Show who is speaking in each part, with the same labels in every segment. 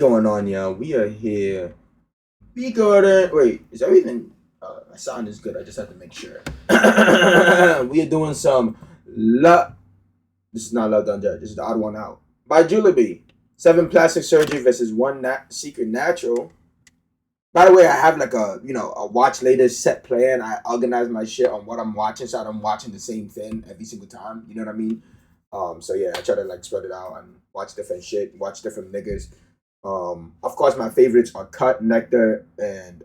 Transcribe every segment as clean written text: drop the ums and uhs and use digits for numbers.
Speaker 1: Going on, y'all? We are here. We got wait, is everything my sound is good. I just have to make sure. We are doing some love. This is not Love Done Judge. This is the odd one out. By Julie. 7 plastic surgery versus 1 secret natural. By the way, I have like a watch later set plan. I organize my shit on what I'm watching so I'm watching the same thing every single time. You know what I mean? So yeah, I try to like spread it out and watch different shit, watch different niggas. Of course, my favorites are Cut, Nectar, and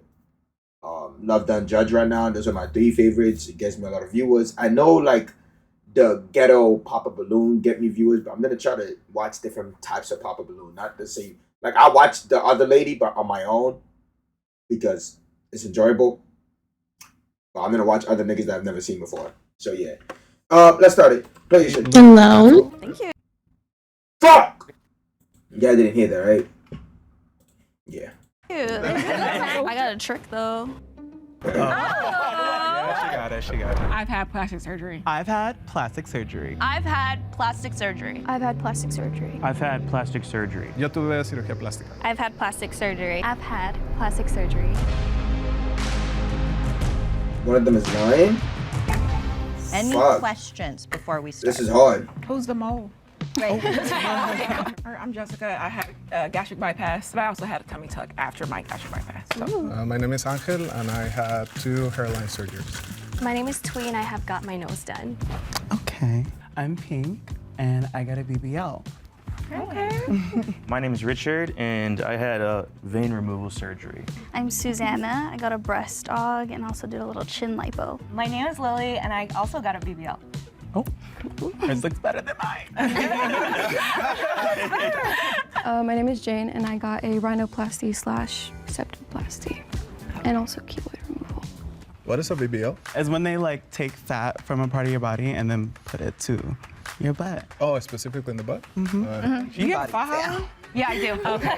Speaker 1: Love Done Judge right now. Those are my 3 favorites. It gets me a lot of viewers. I know like the ghetto Papa Balloon get me viewers, but I'm gonna try to watch different types of Papa Balloon, not the same. Like I watched the other lady, but on my own because it's enjoyable. But I'm gonna watch other niggas that I've never seen before. So yeah. Let's start it. Play your shit.
Speaker 2: Hello.
Speaker 3: Thank you.
Speaker 1: Fuck! You guys didn't hear that, right? Yeah.
Speaker 3: I got a trick though.
Speaker 4: Yeah, she got it.
Speaker 5: I've had plastic surgery.
Speaker 4: I've had plastic surgery.
Speaker 3: I've had plastic surgery.
Speaker 6: I've had plastic surgery.
Speaker 7: I've had plastic surgery.
Speaker 8: Yo tuve cirugía plástica.
Speaker 6: I've had plastic surgery.
Speaker 9: I've had plastic surgery.
Speaker 1: One of them is lying.
Speaker 10: Any
Speaker 1: Fuck.
Speaker 10: questions before we start?
Speaker 1: This is hard.
Speaker 5: Who's the mole?
Speaker 10: Right.
Speaker 5: I'm Jessica. I had gastric bypass, but I also had a tummy tuck after my gastric bypass. So.
Speaker 8: My name is Angel, and I had 2 hairline surgeries.
Speaker 9: My name is Twee and I have got my nose done.
Speaker 4: Okay. I'm Pink, and I got a BBL.
Speaker 5: Okay.
Speaker 7: My name is Richard, and I had a vein removal surgery.
Speaker 9: I'm Susanna. I got a breast aug and also did a little chin lipo.
Speaker 3: My name is Lily, and I also got a BBL.
Speaker 4: Oh, hers looks better than mine.
Speaker 6: My name is Jane and I got a rhinoplasty / septoplasty and also keloid removal.
Speaker 8: What is a BBL?
Speaker 4: Is when they like take fat from a part of your body and then put it to your butt.
Speaker 8: Oh, specifically in the butt?
Speaker 5: You get faja?
Speaker 3: Yeah, I do. Okay.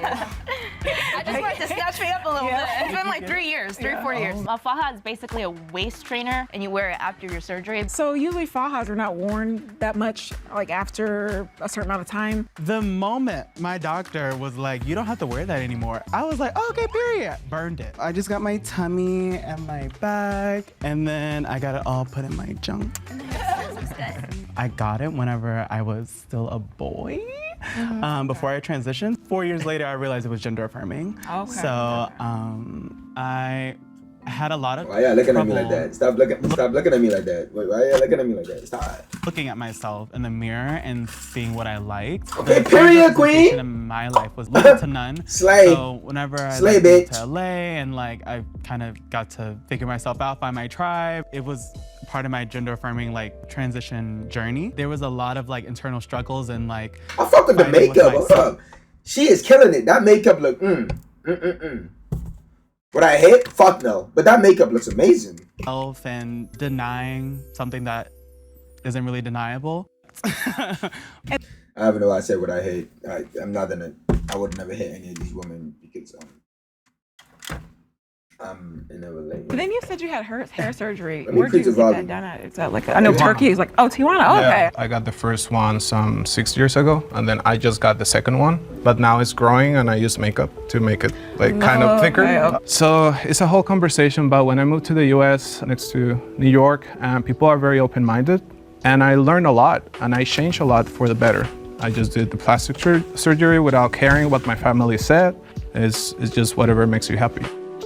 Speaker 3: I just wanted to snatch me up a little bit. It's been like 3 years, 4 years. A faja is basically a waist trainer, and you wear it after your surgery.
Speaker 5: So usually fajas are not worn that much, like after a certain amount of time.
Speaker 4: The moment my doctor was like, you don't have to wear that anymore, I was like, okay, period. Burned it. I just got my tummy and my back, and then I got it all put in my junk. I got it whenever I was still a boy. Before I transitioned. 4 years later, I realized it was gender affirming.
Speaker 5: Okay.
Speaker 4: So I had a lot of
Speaker 1: Why y'all looking at me like
Speaker 4: trouble
Speaker 1: that? Stop looking at me like that. Wait, why y'all looking at me like that? Stop.
Speaker 4: looking at myself in the mirror and seeing what I liked.
Speaker 1: Okay,
Speaker 4: The
Speaker 1: period,
Speaker 4: representation
Speaker 1: queen.
Speaker 4: in my life was little to none.
Speaker 1: Slay.
Speaker 4: So whenever I
Speaker 1: Slay,
Speaker 4: like, moved
Speaker 1: bitch.
Speaker 4: to LA and like I kind of got to figure myself out, find my tribe, it was part of my gender affirming like transition journey. There was a lot of like internal struggles and like
Speaker 1: I fuck with the
Speaker 4: fighting with
Speaker 1: makeup. Hold
Speaker 4: myself.
Speaker 1: up. She is killing it. That makeup look Would I hate? Fuck no. But that makeup looks amazing.
Speaker 4: Self and denying something that isn't really deniable.
Speaker 1: I don't even know why I said what I hate. I'm not gonna. I would never hit any of these women because I'm in a relationship.
Speaker 5: But then you said you had hair surgery.
Speaker 1: Let me
Speaker 5: Where'd you
Speaker 1: increase
Speaker 5: get
Speaker 1: the
Speaker 5: that
Speaker 1: volume.
Speaker 5: done at? Is that like I know Turkey is like Tijuana. Oh, okay.
Speaker 8: Yeah, I got the first one some 6 years ago, and then I just got the second one. But now it's growing, and I use makeup to make it like kind of thicker.
Speaker 5: Okay.
Speaker 8: So it's a whole conversation about when I moved to the U.S. next to New York, and people are very open-minded, and I learned a lot, and I changed a lot for the better. I just did the plastic surgery without caring what my family said. It's just whatever makes you happy.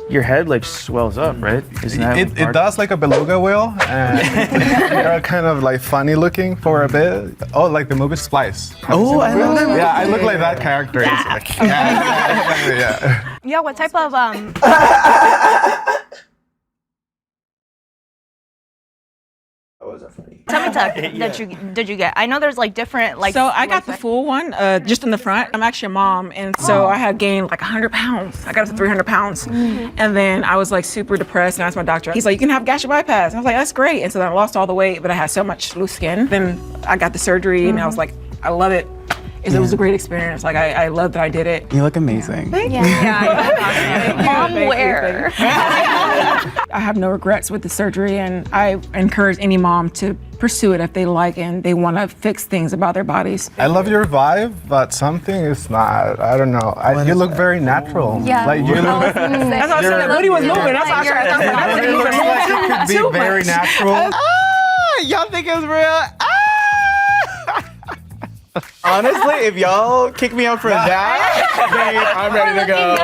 Speaker 7: Your head like swells up, right? Isn't that
Speaker 8: It
Speaker 7: part-
Speaker 8: does like a beluga wheel, and you're kind of like funny looking for a bit. Oh, like the movie Splice.
Speaker 4: Oh, I love that movie.
Speaker 8: Yeah, I look like that character. It's like, yeah.
Speaker 3: Yeah, what type of
Speaker 1: That wasn't funny.
Speaker 3: tummy tuck did you get? I know there's like different like.
Speaker 5: So I got the full one, just in the front. I'm actually a mom, and so I had gained like 100 pounds. I got up to 300 pounds, and then I was like super depressed. And I asked my doctor. He's like, "You can have gastric bypass." And I was like, "That's great." And so then I lost all the weight, but I had so much loose skin. Then I got the surgery, and I was like, "I love it." It was a great experience. Like I love that I did it.
Speaker 4: You look amazing.
Speaker 3: Mom, where?
Speaker 5: I have no regrets with the surgery, and I encourage any mom to pursue it if they like and they want to fix things about their bodies.
Speaker 2: I love your vibe, but something is not. I don't know. You look very natural.
Speaker 6: Yeah.
Speaker 2: Like you look.
Speaker 5: That's what I said. Woody was moving. That's what I said.
Speaker 2: You look like you could be very natural.
Speaker 4: Y'all think it's real? Honestly, if y'all kick me out for that, then I'm ready to go.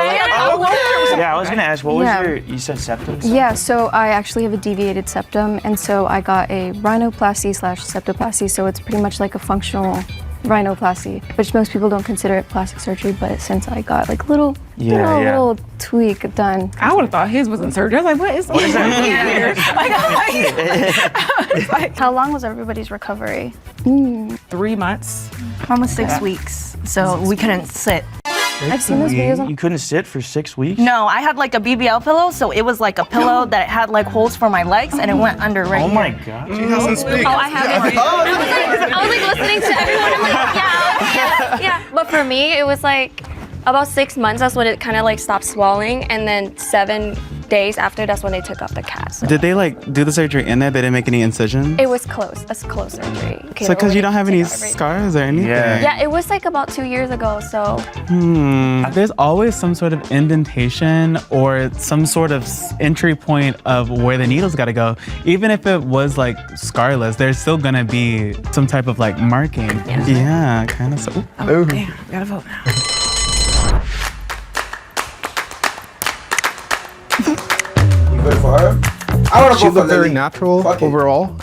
Speaker 7: Yeah, I was gonna ask, what was
Speaker 6: Yeah.
Speaker 7: you said septum?
Speaker 6: Yeah, so I actually have a deviated septum, and so I got a rhinoplasty/septoplasty, so it's pretty much like a functional rhinoplasty, which most people don't consider it plastic surgery, but since I got like little tweak done.
Speaker 5: I would have thought his was in surgery. I was like, what is that?
Speaker 9: How long was everybody's recovery?
Speaker 5: 3 months.
Speaker 3: Mine was 6 weeks, so we couldn't sit.
Speaker 6: I've seen those videos on
Speaker 7: You couldn't sit for 6 weeks?
Speaker 3: No, I had like a BBL pillow, so it was like a pillow that had like holes for my legs, and it went under right
Speaker 7: Oh
Speaker 3: here.
Speaker 7: my god.
Speaker 2: She doesn't speak.
Speaker 3: Oh, I have it.
Speaker 11: I was like listening to everyone. I'm like, yeah. But for me, it was like about 6 months. That's when it kind of like stopped swelling, and then 7 days after, that's when they took off the cast.
Speaker 4: Did they like do the surgery in there? They didn't make any incisions?
Speaker 11: It was close. That's close surgery.
Speaker 4: So because you don't have any scars or anything?
Speaker 11: Yeah, it was like about 2 years ago. So
Speaker 4: There's always some sort of indentation or some sort of entry point of where the needle's got to go. Even if it was like scarless, there's still gonna be some type of like marking. Yeah, kind of. So.
Speaker 5: Oh, damn, gotta vote now.
Speaker 1: You voted for her? I want to
Speaker 2: She
Speaker 1: vote for
Speaker 2: looked very
Speaker 1: Lily.
Speaker 2: natural
Speaker 1: Fuck it.
Speaker 2: overall.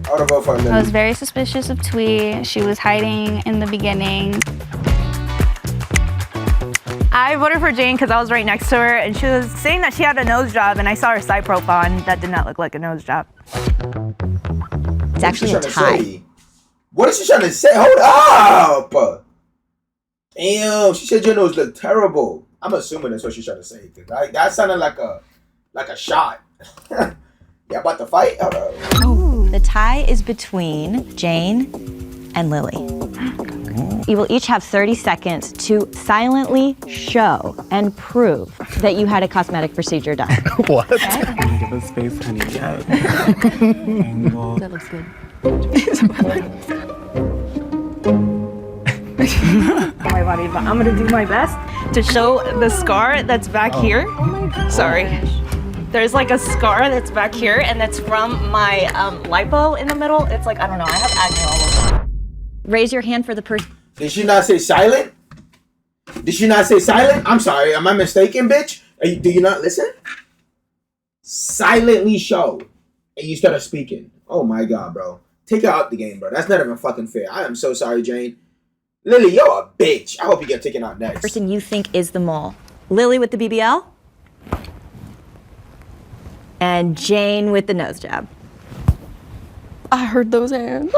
Speaker 1: I want to vote for
Speaker 9: I was
Speaker 1: Lily.
Speaker 9: very suspicious of Twee. She was hiding in the beginning.
Speaker 3: I voted for Jane because I was right next to her, and she was saying that she had a nose job, and I saw her side profile, and that did not look like a nose job.
Speaker 10: It's actually a tie.
Speaker 1: What is she trying to say? Hold up! Damn, she said your nose looked terrible. I'm assuming that's what she's trying to say. That sounded like a shot. Yeah, about to fight? Hold up.
Speaker 10: The tie is between Jane and Lily. You will each have 30 seconds to silently show and prove that you had a cosmetic procedure done.
Speaker 2: What?
Speaker 4: Give us space, honey.
Speaker 10: That looks good.
Speaker 3: My body, but I'm gonna do my best to show the scar that's back here. Sorry. There's like a scar that's back here, and that's from my lipo in the middle. It's like, I don't know, I have acne all over.
Speaker 10: Raise your hand for the person.
Speaker 1: Did she not say silent? Did she not say silent? I'm sorry, am I mistaken, bitch? Do you not listen? Silently show. And you started speaking. Oh my god, bro. Take her out the game, bro. That's not even fucking fair. I am so sorry, Jane. Lily, you're a bitch. I hope you get taken out next.
Speaker 10: Person you think is the mole. Lily with the BBL. And Jane with the nose job.
Speaker 6: I heard those hands.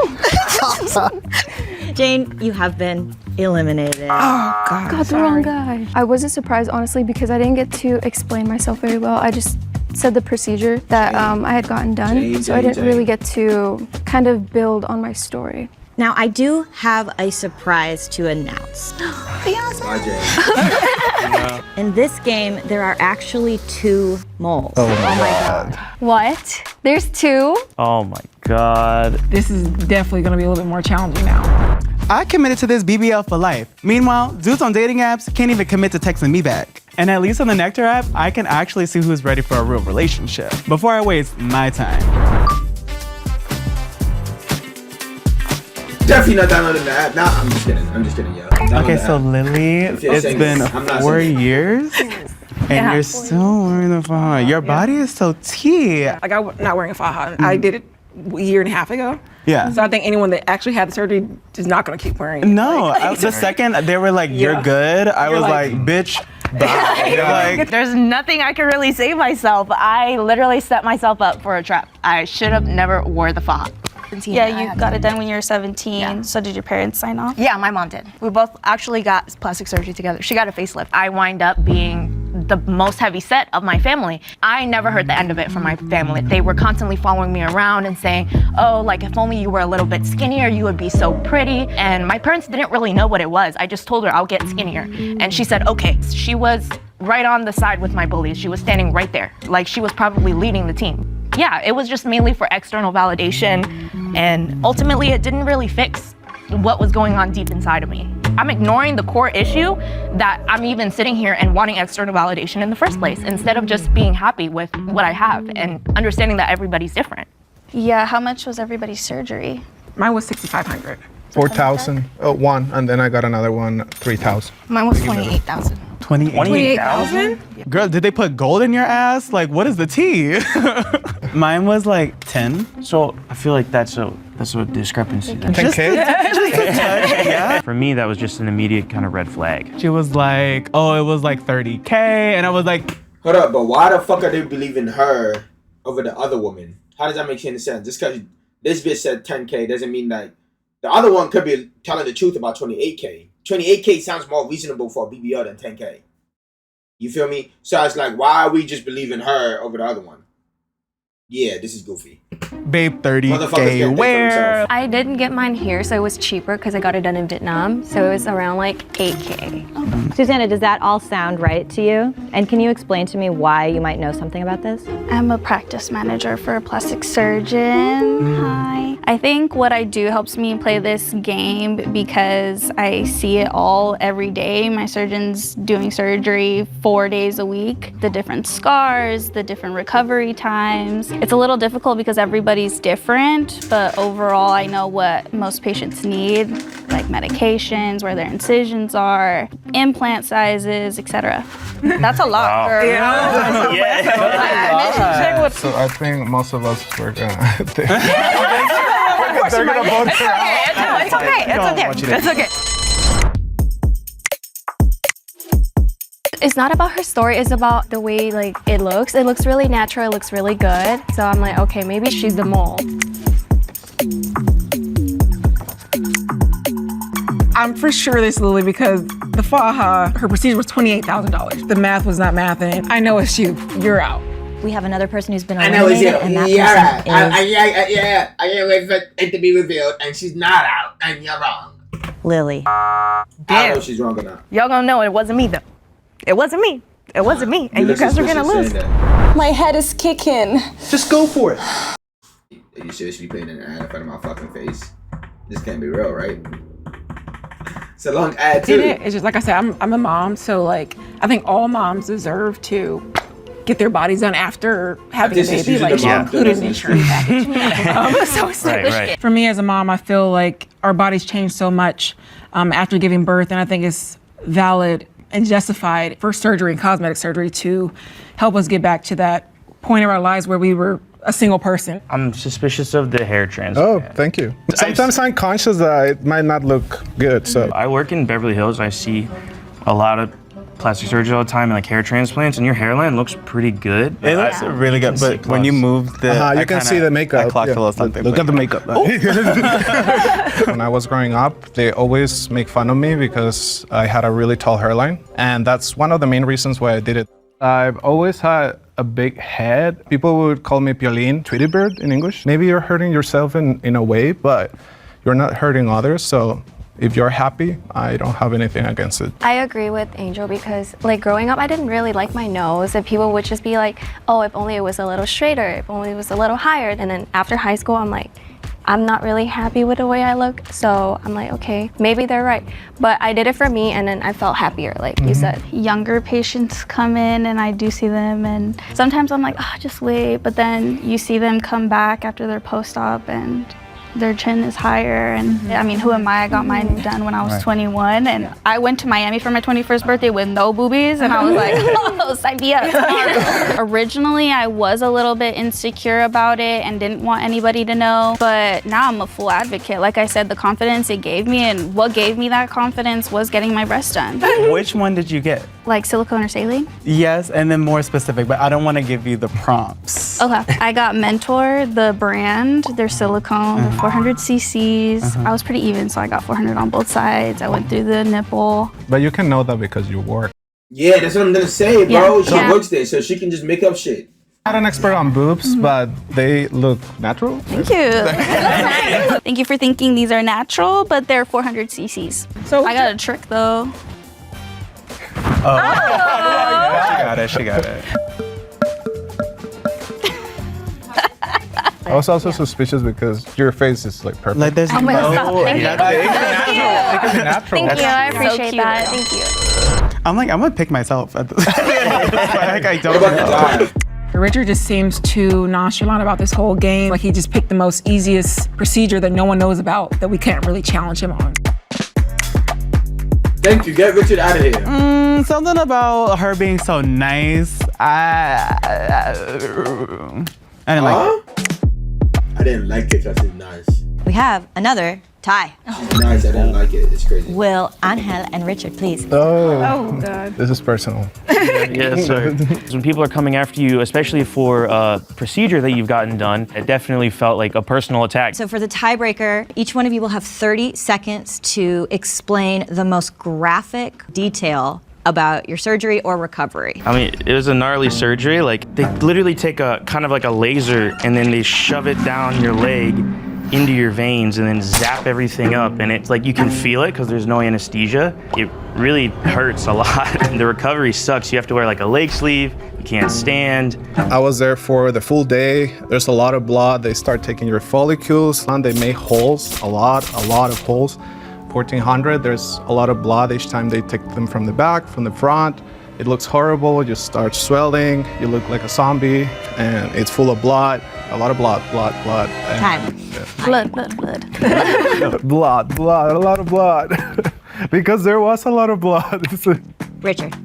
Speaker 10: Jane, you have been eliminated.
Speaker 5: Oh, God.
Speaker 6: Got the wrong guy. I wasn't surprised, honestly, because I didn't get to explain myself very well. I just said the procedure that I had gotten done, so I didn't really get to kind of build on my story.
Speaker 10: Now, I do have a surprise to announce.
Speaker 1: Bye, Jane.
Speaker 10: In this game, there are actually 2 moles.
Speaker 2: Oh my god.
Speaker 11: what? There's 2.
Speaker 7: Oh my god.
Speaker 5: This is definitely gonna be a little bit more challenging now.
Speaker 4: I committed to this BBL for life. Meanwhile, dudes on dating apps can't even commit to texting me back. And at least on the Nectar app, I can actually see who's ready for a real relationship before I waste my time.
Speaker 1: Definitely not downloading the app. Nah, I'm just kidding. Yeah. Download
Speaker 4: Okay,
Speaker 1: the
Speaker 4: so
Speaker 1: app.
Speaker 4: Lily,
Speaker 1: If you're
Speaker 4: it's
Speaker 1: single,
Speaker 4: been
Speaker 1: I'm not
Speaker 4: 4
Speaker 1: single.
Speaker 4: years, and you're still wearing the faja. Your body is so tea.
Speaker 5: Like I'm not wearing a faja. I did it a year and a half ago.
Speaker 4: Yeah.
Speaker 5: So I think anyone that actually had the surgery is not gonna keep wearing it.
Speaker 4: No, the second they were like, "You're
Speaker 5: Yeah.
Speaker 4: good," I was like, "Bitch, bye." Like,
Speaker 3: There's nothing I can really save myself. I literally set myself up for a trap. I should have never wore the faja.
Speaker 9: Yeah, you got it done when you were 17.
Speaker 3: Yeah.
Speaker 9: So did your parents sign off?
Speaker 3: Yeah, my mom did. We both actually got plastic surgery together. She got a facelift. I wind up being the most heavy set of my family. I never heard the end of it from my family. They were constantly following me around and saying, oh, like if only you were a little bit skinnier, you would be so pretty. And my parents didn't really know what it was. I just told her I'll get skinnier. And she said, okay. She was right on the side with my bullies. She was standing right there. Like she was probably leading the team. Yeah, it was just mainly for external validation. And ultimately it didn't really fix what was going on deep inside of me. I'm ignoring the core issue that I'm even sitting here and wanting external validation in the first place, instead of just being happy with what I have and understanding that everybody's different.
Speaker 9: Yeah, how much was everybody's surgery?
Speaker 5: Mine was $6,500.
Speaker 2: 4,000, one, and then I got another one, 3,000.
Speaker 3: Mine was 28,000.
Speaker 4: 28,000? Girl, did they put gold in your ass? Like, what is the tea? Mine was like 10.
Speaker 7: So I feel like that's a discrepancy.
Speaker 2: 10K?
Speaker 4: Yeah.
Speaker 7: For me, that was just an immediate kind of red flag.
Speaker 4: She was like, oh, it was like 30K. And I was like,
Speaker 1: Hold up, but why the fuck are they believing her over the other woman? How does that make any sense? Just because this bitch said 10K doesn't mean that the other one could be telling the truth about 28K. 28K sounds more reasonable for a BBL than 10K. You feel me? So it's like, why are we just believing her over the other one? Yeah, this is goofy.
Speaker 4: babe, 30K where?
Speaker 11: I didn't get mine here, so it was cheaper because I got it done in Vietnam. So it was around like 8K.
Speaker 10: Susanna, does that all sound right to you? And can you explain to me why you might know something about this?
Speaker 9: I'm a practice manager for a plastic surgeon. Hi. I think what I do helps me play this game because I see it all every day. My surgeon's doing surgery 4 days a week. The different scars, the different recovery times. It's a little difficult because everybody's different, but overall I know what most patients need, like medications, where their incisions are, implant sizes, etc. That's a lot, girl.
Speaker 2: So I think most of us were gonna.
Speaker 3: It's okay.
Speaker 11: It's not about her story, it's about the way like it looks. It looks really natural, it looks really good. So I'm like, okay, maybe she's the mole.
Speaker 5: I'm for sure this Lily because the faja, her procedure was $28,000. The math was not mathing. I know it's you. You're out.
Speaker 10: We have another person who's been
Speaker 1: I know it's you.
Speaker 10: eliminated, and that
Speaker 1: Yeah,
Speaker 10: person is
Speaker 1: yeah. I can't wait for it to be revealed, and she's not out, and you're wrong.
Speaker 10: Lily.
Speaker 1: I don't know if she's wrong or not.
Speaker 3: Y'all gonna know it wasn't me though. It wasn't me. It wasn't me. And you guys are gonna lose.
Speaker 12: My head is kicking.
Speaker 1: Just go for it. Are you seriously putting an ad in front of my fucking face? This can't be real, right? It's a long ad too.
Speaker 5: It's just like I said, I'm a mom, so like I think all moms deserve to get their bodies done after having a baby, like included in the insurance package. So stupid.
Speaker 7: Right.
Speaker 5: For me as a mom, I feel like our bodies change so much after giving birth, and I think it's valid and justified for surgery and cosmetic surgery to help us get back to that point in our lives where we were a single person.
Speaker 7: I'm suspicious of the hair transplant.
Speaker 2: Oh, thank you. Sometimes I'm conscious that it might not look good, so.
Speaker 7: I work in Beverly Hills. I see a lot of plastic surgery all the time and like hair transplants, and your hairline looks pretty good.
Speaker 4: It looks really good, but when you move the,
Speaker 2: you can see the makeup.
Speaker 4: I clocked a little something.
Speaker 2: Look at the makeup. When I was growing up, they always make fun of me because I had a really tall hairline, and that's one of the main reasons why I did it. I've always had a big head. People would call me Piolín, Tweety Bird in English. Maybe you're hurting yourself in a way, but you're not hurting others, so if you're happy, I don't have anything against it.
Speaker 11: I agree with Angel because like growing up, I didn't really like my nose, and people would just be like, oh, if only it was a little straighter, if only it was a little higher. And then after high school, I'm like, I'm not really happy with the way I look. So I'm like, okay, maybe they're right. But I did it for me, and then I felt happier, like you said.
Speaker 9: Younger patients come in and I do see them, and sometimes I'm like, oh, just wait. But then you see them come back after their post-op and their chin is higher, and I mean, who am I? I got mine done when I was 21, and I went to Miami for my 21st birthday with no boobies, and I was like, oh, sign me up. Originally, I was a little bit insecure about it and didn't want anybody to know, but now I'm a full advocate. Like I said, the confidence it gave me, and what gave me that confidence was getting my breasts done.
Speaker 4: Which one did you get?
Speaker 9: Like silicone or saline?
Speaker 4: Yes, and then more specific, but I don't want to give you the prompts.
Speaker 9: Okay, I got Mentor, the brand, their silicone, they're 400 cc's. I was pretty even, so I got 400 on both sides. I went through the nipple.
Speaker 2: But you can know that because you work.
Speaker 1: Yeah, that's what I'm gonna say, bro.
Speaker 9: Yeah.
Speaker 1: She
Speaker 9: Yeah.
Speaker 1: works there, so she can just make up shit.
Speaker 2: I'm not an expert on boobs, but they look natural.
Speaker 9: Thank you. Thank you for thinking these are natural, but they're 400 cc's.
Speaker 5: So
Speaker 9: I got a trick though.
Speaker 4: She got it.
Speaker 2: I was also suspicious because your face is like perfect.
Speaker 4: Like there's
Speaker 9: Oh my God, stop. Thank you.
Speaker 2: It could be natural.
Speaker 9: Thank you. I appreciate
Speaker 11: cute.
Speaker 9: that. Thank you.
Speaker 4: I'm gonna pick myself at this. Like I don't
Speaker 1: What about the
Speaker 4: know.
Speaker 1: guy?
Speaker 5: Richard just seems too nonchalant about this whole game. Like he just picked the most easiest procedure that no one knows about that we can't really challenge him on.
Speaker 1: Thank you. Get Richard out of here.
Speaker 4: Something about her being so nice. I didn't like it.
Speaker 1: I didn't like it because it's nice.
Speaker 10: We have another tie.
Speaker 1: She's nice. I didn't like it. It's crazy.
Speaker 10: Will, Angel, and Richard, please.
Speaker 2: Oh,
Speaker 5: God.
Speaker 2: this is personal.
Speaker 7: Yeah, sorry. When people are coming after you, especially for a procedure that you've gotten done, it definitely felt like a personal attack.
Speaker 10: So for the tiebreaker, each one of you will have 30 seconds to explain the most graphic detail about your surgery or recovery.
Speaker 7: I mean, it was a gnarly surgery. Like, they literally take a kind of like a laser and then they shove it down your leg into your veins and then zap everything up. And it's like you can feel it because there's no anesthesia. It really hurts a lot. The recovery sucks. You have to wear like a leg sleeve. You can't stand.
Speaker 2: I was there for the full day. There's a lot of blood. They start taking your follicles and they make holes, a lot of holes. 1,400, there's a lot of blood each time they take them from the back, from the front. It looks horrible, you start swelling, you look like a zombie, and it's full of blood, a lot of blood. And
Speaker 10: Time.
Speaker 9: Blood.
Speaker 2: blood, a lot of blood. Because there was a lot of blood.
Speaker 10: Richard.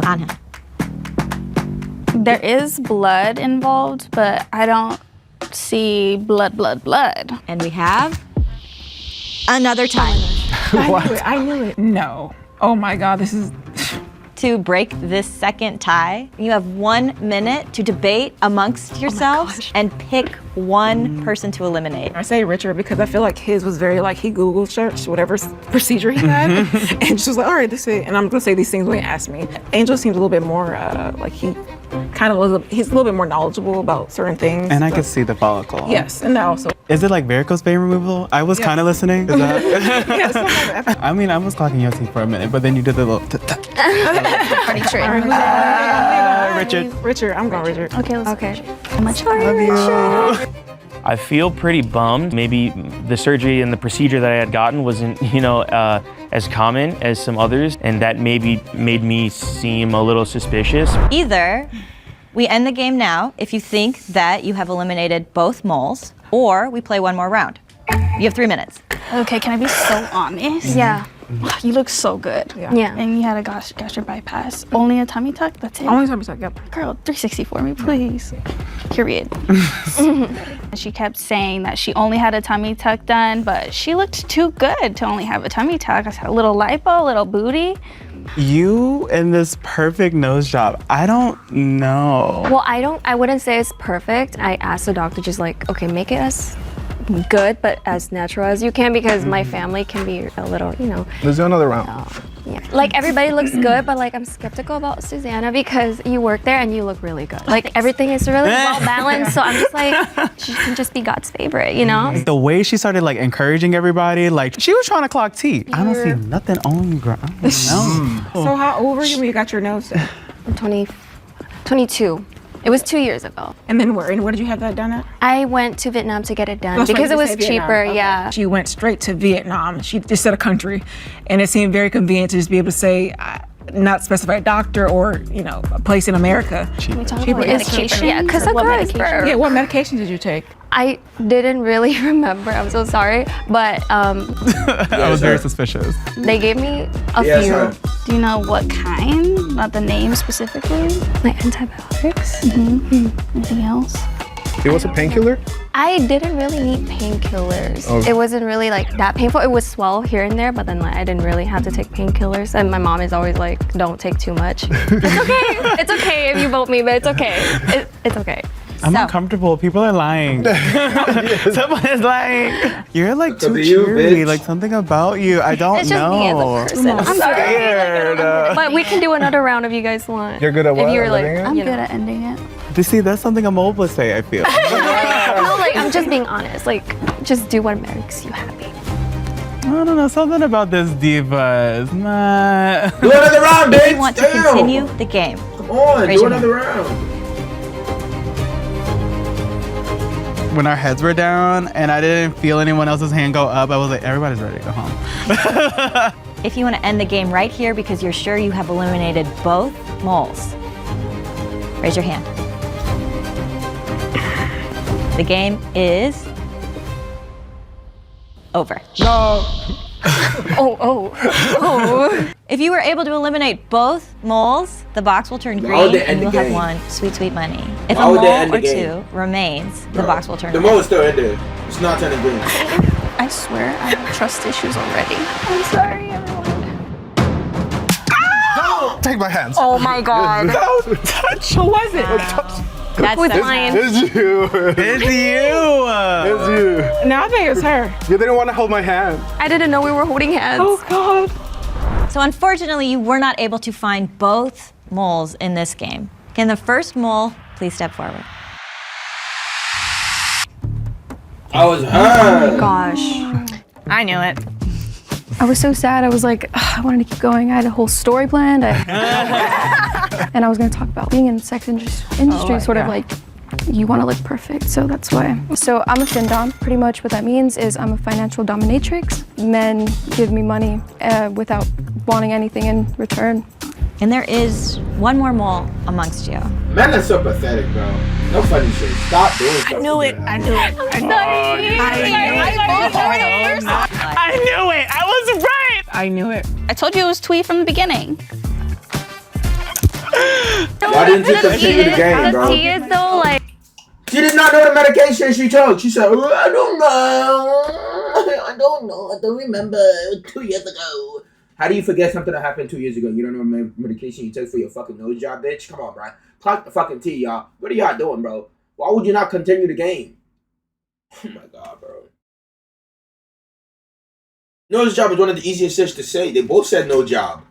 Speaker 10: Angel.
Speaker 9: There is blood involved, but I don't see blood.
Speaker 10: And we have another tie.
Speaker 5: I knew it. No. Oh my God, this is.
Speaker 10: To break this second tie, you have 1 minute to debate amongst yourselves and pick one person to eliminate.
Speaker 5: I say Richard because I feel like his was very like he Google searched whatever procedure he had and she was like, all right, this is it. And I'm gonna say these things when he asked me. Angel seems a little bit more like he's a little bit more knowledgeable about certain things.
Speaker 4: And I can see the follicle.
Speaker 5: Yes, and that also.
Speaker 4: Is it like varicose vein removal? I was kind of listening. Is that?
Speaker 5: Yes, something like that.
Speaker 4: I mean, I was clocking your teeth for a minute, but then you did the little.
Speaker 9: Pretty trick.
Speaker 4: Richard.
Speaker 5: I'm going Richard.
Speaker 9: Okay, let's How much?
Speaker 4: Love you.
Speaker 7: I feel pretty bummed. Maybe the surgery and the procedure that I had gotten wasn't, as common as some others, and that maybe made me seem a little suspicious.
Speaker 10: Either we end the game now if you think that you have eliminated both moles, or we play one more round. You have 3 minutes.
Speaker 9: Okay, can I be so honest?
Speaker 11: Yeah.
Speaker 9: You look so good.
Speaker 11: Yeah.
Speaker 9: And you had a gastric bypass. Only a tummy tuck? That's it?
Speaker 5: Only time we talk, yep.
Speaker 9: Girl, 360 for me, please. Period. She kept saying that she only had a tummy tuck done, but she looked too good to only have a tummy tuck. I said, a little lipo, a little booty.
Speaker 4: You and this perfect nose job. I don't know.
Speaker 11: Well, I wouldn't say it's perfect. I asked the doctor just like, okay, make it as good but as natural as you can because my family can be a little,
Speaker 2: Let's do another round.
Speaker 11: yeah. Like everybody looks good, but like I'm skeptical about Susanna because you work there and you look really good. Like everything is really well balanced. So I'm just like, she can just be God's favorite,
Speaker 4: The way she started like encouraging everybody, like she was trying to clock teeth. I don't see nothing on the ground. No.
Speaker 5: So how old were you when you got your nose done?
Speaker 11: I'm 22. It was 2 years ago.
Speaker 5: And then where did you have that done at?
Speaker 11: I went to Vietnam to get it done
Speaker 5: That's right,
Speaker 11: because it
Speaker 5: you
Speaker 11: was
Speaker 5: said Vietnam.
Speaker 11: cheaper.
Speaker 5: Okay.
Speaker 11: Yeah.
Speaker 5: She went straight to Vietnam. She just said a country, and it seemed very convenient to just be able to say, not specify a doctor or a place in America.
Speaker 11: Can we talk
Speaker 5: Cheaper
Speaker 11: about
Speaker 5: is
Speaker 11: medication? Yeah, because of
Speaker 9: What
Speaker 11: course.
Speaker 9: medication?
Speaker 5: Yeah, what medication did you take?
Speaker 11: I didn't really remember. I'm so sorry, but
Speaker 4: I was very suspicious.
Speaker 11: they gave me a
Speaker 1: Yes,
Speaker 11: few.
Speaker 1: sir.
Speaker 9: Do you know what kind? Not the name specifically?
Speaker 11: Like antibiotics.
Speaker 9: Anything else?
Speaker 2: It was a painkiller?
Speaker 11: I didn't really need painkillers.
Speaker 2: Oh.
Speaker 11: It wasn't really like that painful. It would swell here and there, but then like I didn't really have to take painkillers. And my mom is always like, "Don't take too much." It's okay. It's okay if you vote me, but it's okay. It's okay.
Speaker 4: I'm
Speaker 10: So-
Speaker 4: uncomfortable. People are lying. Someone is lying. You're like too
Speaker 1: Because of you,
Speaker 4: cheery.
Speaker 1: bitch.
Speaker 4: Like something about you. I don't
Speaker 11: It's just me as a
Speaker 4: know.
Speaker 11: person.
Speaker 4: I'm scared.
Speaker 11: But we can do another round if you guys want.
Speaker 2: You're good at what?
Speaker 11: If you're like,
Speaker 2: Living it?
Speaker 9: I'm
Speaker 11: you
Speaker 9: good
Speaker 11: know.
Speaker 9: at ending it.
Speaker 4: You see, that's something a mole would say, I feel.
Speaker 11: No, like I'm just being honest. Like, just do what makes you happy.
Speaker 4: I don't know, something about this diva is not.
Speaker 1: Do another round, bitch.
Speaker 10: You want to
Speaker 1: Damn.
Speaker 10: continue the game.
Speaker 1: Come on,
Speaker 10: Raise
Speaker 1: do
Speaker 10: your
Speaker 1: another round.
Speaker 4: When our heads were down and I didn't feel anyone else's hand go up, I was like, everybody's ready to go home.
Speaker 10: If you want to end the game right here because you're sure you have eliminated both moles, raise your hand. The game is over.
Speaker 11: Oh, oh.
Speaker 10: If you were able to eliminate both moles, the box will turn
Speaker 1: Why would
Speaker 10: green
Speaker 1: they
Speaker 10: and
Speaker 1: end
Speaker 10: you will
Speaker 1: the
Speaker 10: have
Speaker 1: game?
Speaker 10: won sweet, sweet money. If
Speaker 1: Why
Speaker 10: a
Speaker 1: would they
Speaker 10: mole
Speaker 1: end the
Speaker 10: or
Speaker 1: game?
Speaker 10: two remains, the
Speaker 1: Bro,
Speaker 10: box will turn
Speaker 1: The
Speaker 10: green.
Speaker 1: mole is still in there. It's not turning green.
Speaker 9: I swear I have trust issues already.
Speaker 11: I'm sorry, everyone.
Speaker 2: Take my hands.
Speaker 11: Oh my god.
Speaker 5: Who was it?
Speaker 10: That's
Speaker 11: Who's
Speaker 10: the
Speaker 11: lying?
Speaker 2: It's you.
Speaker 4: It's you!
Speaker 2: It's you.
Speaker 5: No, I think it's her.
Speaker 2: You didn't want to hold my hand.
Speaker 11: I didn't know we were holding hands.
Speaker 5: Oh God.
Speaker 10: So unfortunately, you were not able to find both moles in this game. Can the first mole please step forward?
Speaker 1: I was hurt.
Speaker 11: Gosh.
Speaker 3: I knew it.
Speaker 6: I was so sad. I was like, "Ugh, I wanted to keep going. I had a whole story planned. And I was going to talk about being in the sex industry, sort of like you want to look perfect. So that's why. So I'm a FinDom. Pretty much what that means is I'm a financial dominatrix. Men give me money without wanting anything in return.
Speaker 10: And there is one more mole amongst you.
Speaker 1: Man, that's so pathetic, bro. No funny shit. Stop doing stuff.
Speaker 3: I knew it. I knew it. I knew it.
Speaker 5: I knew it. I was right. I knew it.
Speaker 9: I told you it was Twee from the beginning.
Speaker 1: Why didn't you continue the game,
Speaker 11: The
Speaker 1: bro?
Speaker 11: tea is though, like,
Speaker 1: She did not know the medication she took. She said, "Oh, I don't know. I don't know. I don't remember. 2 years ago." How do you forget something that happened 2 years ago? You don't know what medication you took for your fucking nose job, bitch? Come on, bro. Clock the fucking tea, y'all. What are y'all doing, bro? Why would you not continue the game? Oh my god, bro. Nose job is one of the easiest things to say. They both said no job.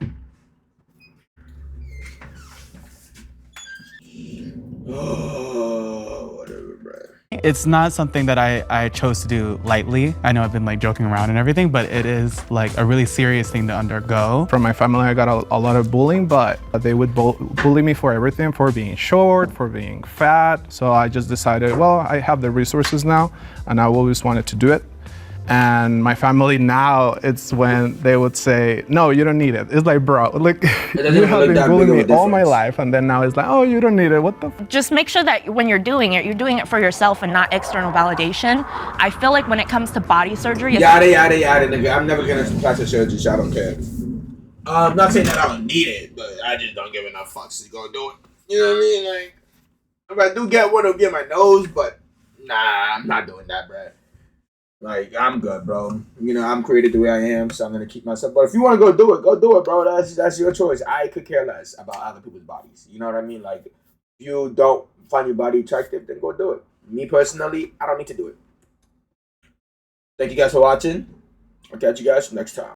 Speaker 1: Oh, whatever, bro.
Speaker 4: It's not something that I chose to do lightly. I know I've been like joking around and everything, but it is like a really serious thing to undergo.
Speaker 2: From my family, I got a lot of bullying, but they would bully me for everything, for being short, for being fat. So I just decided, well, I have the resources now, and I always wanted to do it. And my family now, it's when they would say, no, you don't need it. It's like, bro, like,
Speaker 1: doesn't
Speaker 2: you
Speaker 1: even
Speaker 2: have
Speaker 1: look
Speaker 2: been
Speaker 1: that
Speaker 2: bullying
Speaker 1: big of
Speaker 2: me
Speaker 1: a
Speaker 2: all my
Speaker 1: difference.
Speaker 2: life, and then now it's like, oh, you don't need it. What the f?
Speaker 3: Just make sure that when you're doing it for yourself and not external validation. I feel like when it comes to body surgery,
Speaker 1: Yada, yada, yada, nigga. I'm never gonna plastic surgery, so I don't care. I'm not saying that I don't need it, but I just don't give enough fucks to go do it. You know what I mean? Like, if I do get one, it'll get my nose, but nah, I'm not doing that, bro. Like, I'm good, bro. You know, I'm created the way I am, so I'm gonna keep myself. But if you wanna go do it, bro. That's your choice. I could care less about other people's bodies. You know what I mean? Like, if you don't find your body attractive, then go do it. Me personally, I don't need to do it. Thank you guys for watching. I'll catch you guys next time.